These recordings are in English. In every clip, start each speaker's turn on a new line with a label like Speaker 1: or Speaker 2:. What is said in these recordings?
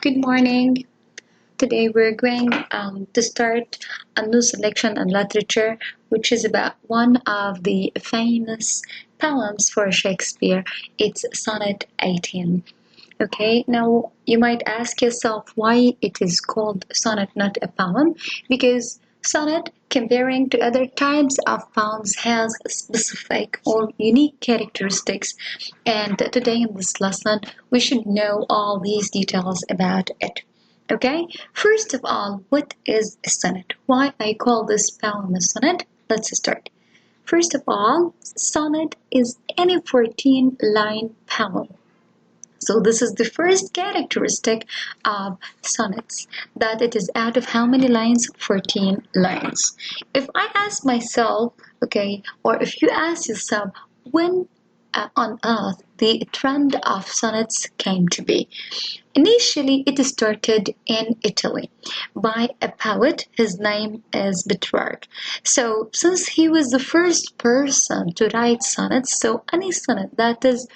Speaker 1: Good morning. Today we're going to start a new selection on literature, which is about one of the famous poems for Shakespeare. It's Sonnet 18. Okay, now you might ask yourself why it is called sonnet, not a poem, because sonnet, comparing to other types of poems, has specific or unique characteristics. And today in this lesson, we should know all these details about it. Okay, first of all, what is a sonnet? Why I call this poem a sonnet? Let's start. First of all, sonnet is any 14-line poem. So this is the first characteristic of sonnets, that it is out of how many lines? 14 lines. If I ask myself, okay, or if you ask yourself, when on earth the trend of sonnets came to be? Initially, it started in Italy by a poet. His name is Petrarch. So, since he was the first person to write sonnets, so any sonnet that is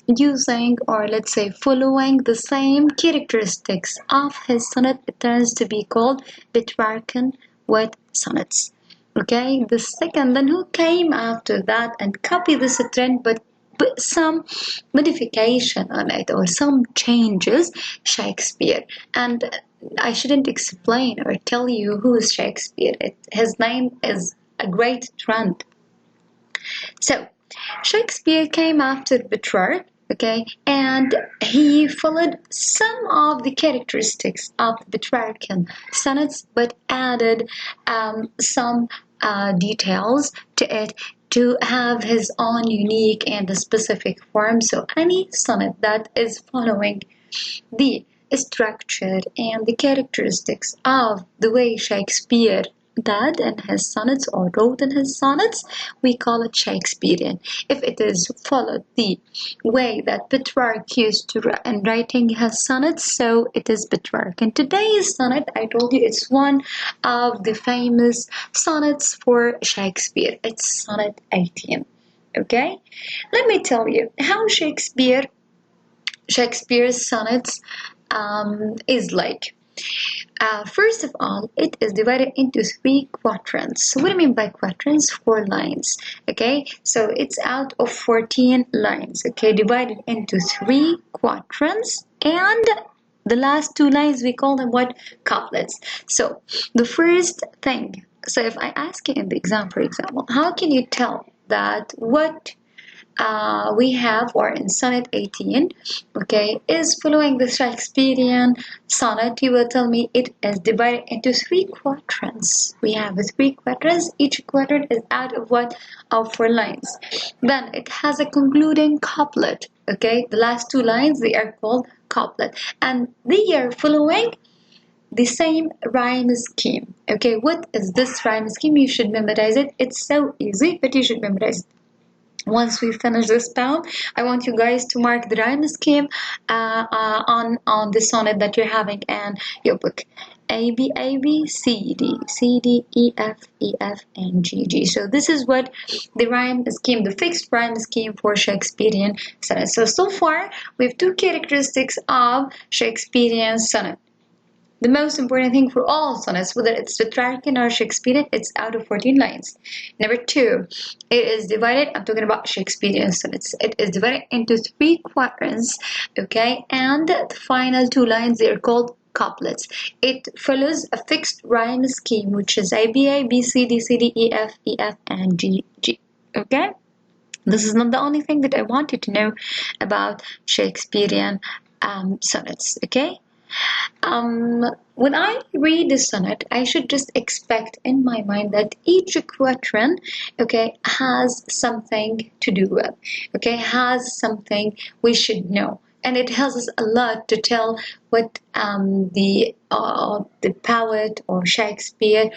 Speaker 1: using or let's say following the same characteristics of his sonnet, it tends to be called Petrarchan with sonnets. Okay, the second, then who came after that and copied this trend but put some modification on it or some changes? Shakespeare. And I shouldn't explain or tell you who is Shakespeare. His name is a great trend. So Shakespeare came after Petrarch, okay, and he followed some of the characteristics of the Petrarchan sonnets, but added some details to it to have his own unique and specific form. So any sonnet that is following the structure and the characteristics of the way Shakespeare did in his sonnets or wrote in his sonnets, we call it Shakespearean. If it is followed the way that Petrarch used to in writing his sonnets, so it is Petrarch. And today's sonnet, I told you, it's one of the famous sonnets for Shakespeare. It's Sonnet 18. Okay, let me tell you how Shakespeare's sonnets is like. First of all, it is divided into three quadrants. What do I mean by quadrants? 4 lines. Okay, so it's out of 14 lines. Okay, divided into three quadrants, and the last 2 lines we call them what? Couplets. So the first thing. So if I ask you in the exam, for example, how can you tell that what we have, or in sonnet 18, okay, is following the Shakespearean sonnet? You will tell me it is divided into three quadrants. We have three quadrants. Each quadrant is out of what? Of 4 lines. Then it has a concluding couplet. Okay, the last 2 lines, they are called couplet, and they are following the same rhyme scheme. Okay, what is this rhyme scheme? You should memorize it. It's so easy, but you should memorize it. Once we finish this poem, I want you guys to mark the rhyme scheme on the sonnet that you're having in your book. A B A B C D C D E F E F and G G. So this is what the rhyme scheme, the fixed rhyme scheme for Shakespearean sonnet. So far we have two characteristics of Shakespearean sonnet. The most important thing for all sonnets, whether it's Petrarchan or Shakespearean, it's out of 14 lines. Number two, it is divided, I'm talking about Shakespearean sonnets, it is divided into three quadrants, okay, and the final 2 lines, they are called couplets. It follows a fixed rhyme scheme, which is A, B, C, D, E, F, and G, G, okay? This is not the only thing that I want you to know about Shakespearean sonnets, okay? When I read the sonnet, I should just expect in my mind that each quatrain, okay, has something to do with, okay, has something we should know, and it helps us a lot to tell what the poet or Shakespeare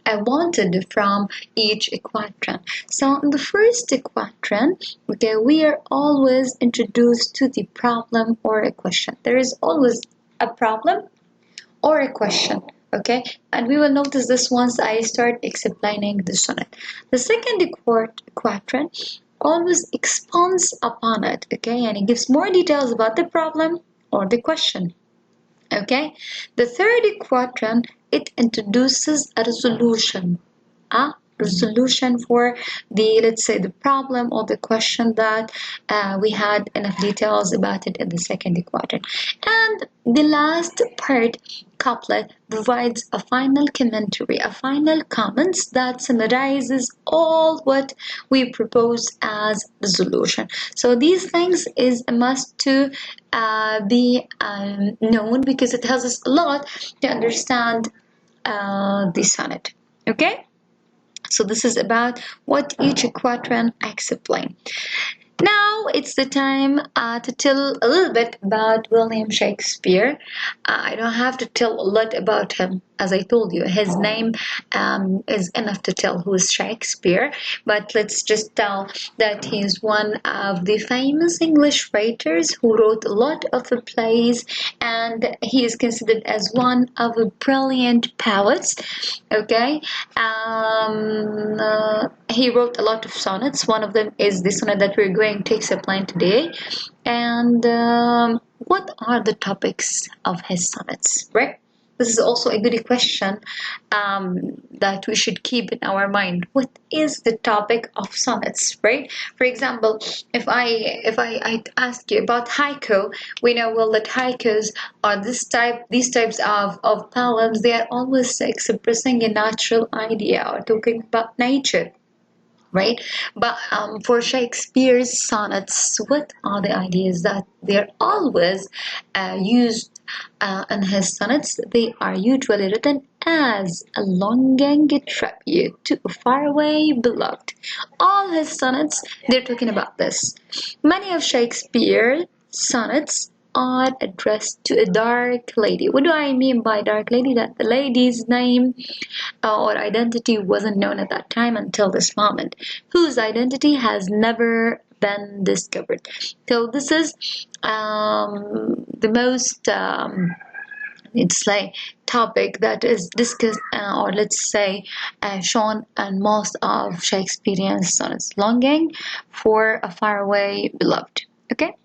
Speaker 1: wanted from each quatrain. So in the first quatrain, okay, we are always introduced to the problem or a question. There is always a problem or a question, okay, and we will notice this once I start explaining the sonnet. The second quatrain always expands upon it, okay, and it gives more details about the problem or the question. Okay, the third quadrant, it introduces a resolution. A resolution for the, let's say, the problem or the question that we had enough details about it in the second quadrant. And the last part, couplet, provides a final commentary, a final comments that summarizes all what we propose as resolution. So these things is a must to be known, because it helps us a lot to understand the sonnet. Okay, so this is about what each quadrant explains. Now it's the time to tell a little bit about William Shakespeare. I don't have to tell a lot about him. As I told you, his name is enough to tell who is Shakespeare. But let's just tell that he is one of the famous English writers who wrote a lot of plays, and he is considered as one of the brilliant poets. Okay, he wrote a lot of sonnets. One of them is the sonnet that we're going to explain today. And what are the topics of his sonnets, right? This is also a good question that we should keep in our mind. What is the topic of sonnets, right? For example, if I ask you about haiku, we know well that haikus are these types of poems. They are always expressing a natural idea or talking about nature, right? But for Shakespeare's sonnets, what are the ideas that they're always used in his sonnets? They are usually written as a longing tribute to a faraway beloved. All his sonnets, they're talking about this. Many of Shakespeare's sonnets are addressed to a dark lady. What do I mean by dark lady? That the lady's name or identity wasn't known at that time until this moment, whose identity has never been discovered. So this is the most it's like topic that is discussed or let's say shown in most of Shakespearean sonnets, longing for a faraway beloved. Okay,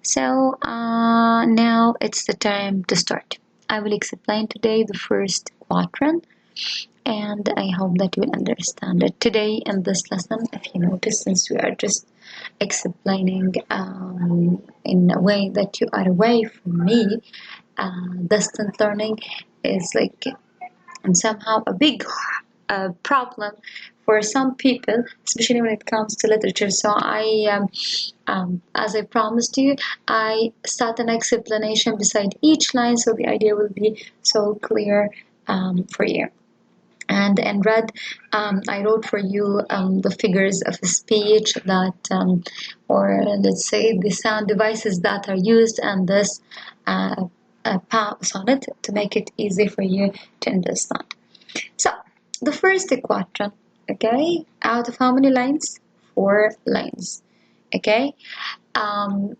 Speaker 1: so now it's the time to start. I will explain today the first quadrant, and I hope that you will understand it. Today in this lesson, if you notice, since we are just explaining in a way that you are away from me, distant learning is like and somehow a big problem for some people, especially when it comes to literature. So as I promised you, I start an explanation beside each line, so the idea will be so clear for you. And in red, I wrote for you the figures of speech that, or let's say the sound devices that are used in this sonnet to make it easy for you to understand. So, the first quadrant, okay, out of how many lines? 4 lines, okay?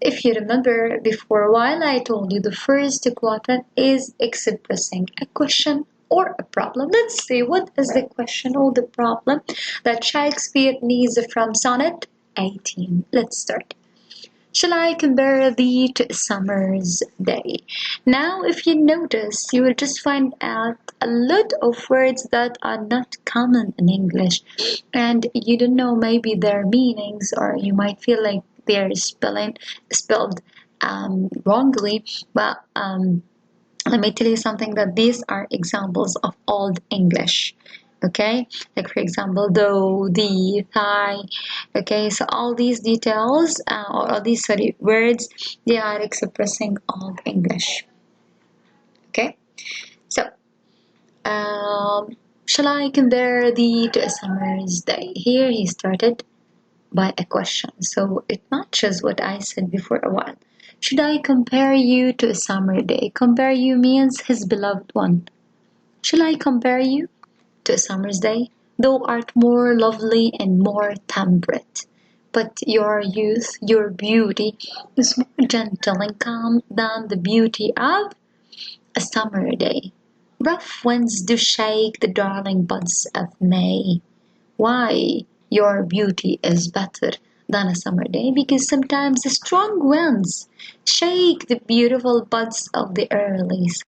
Speaker 1: If you remember before a while, I told you the first quadrant is expressing a question or a problem. Let's see, what is the question or the problem that Shakespeare needs from Sonnet 18? Let's start. Shall I compare thee to a summer's day? Now, if you notice, you will just find out a lot of words that are not common in English, and you don't know maybe their meanings, or you might feel like they're spelled wrongly, but let me tell you something, that these are examples of Old English. Okay, like for example, though, the, thigh. Okay, so all these details or all these words, they are expressing Old English. Okay, so shall I compare thee to a summer's day? Here he started by a question, so it matches what I said before a while. Should I compare you to a summer day? Compare you means his beloved one. Shall I compare you to a summer's day? Thou art more lovely and more temperate, but your youth, your beauty, is more gentle and calm than the beauty of a summer day. Rough winds do shake the darling buds of May. Why, your beauty is better than a summer day because sometimes the strong winds shake the beautiful buds of the early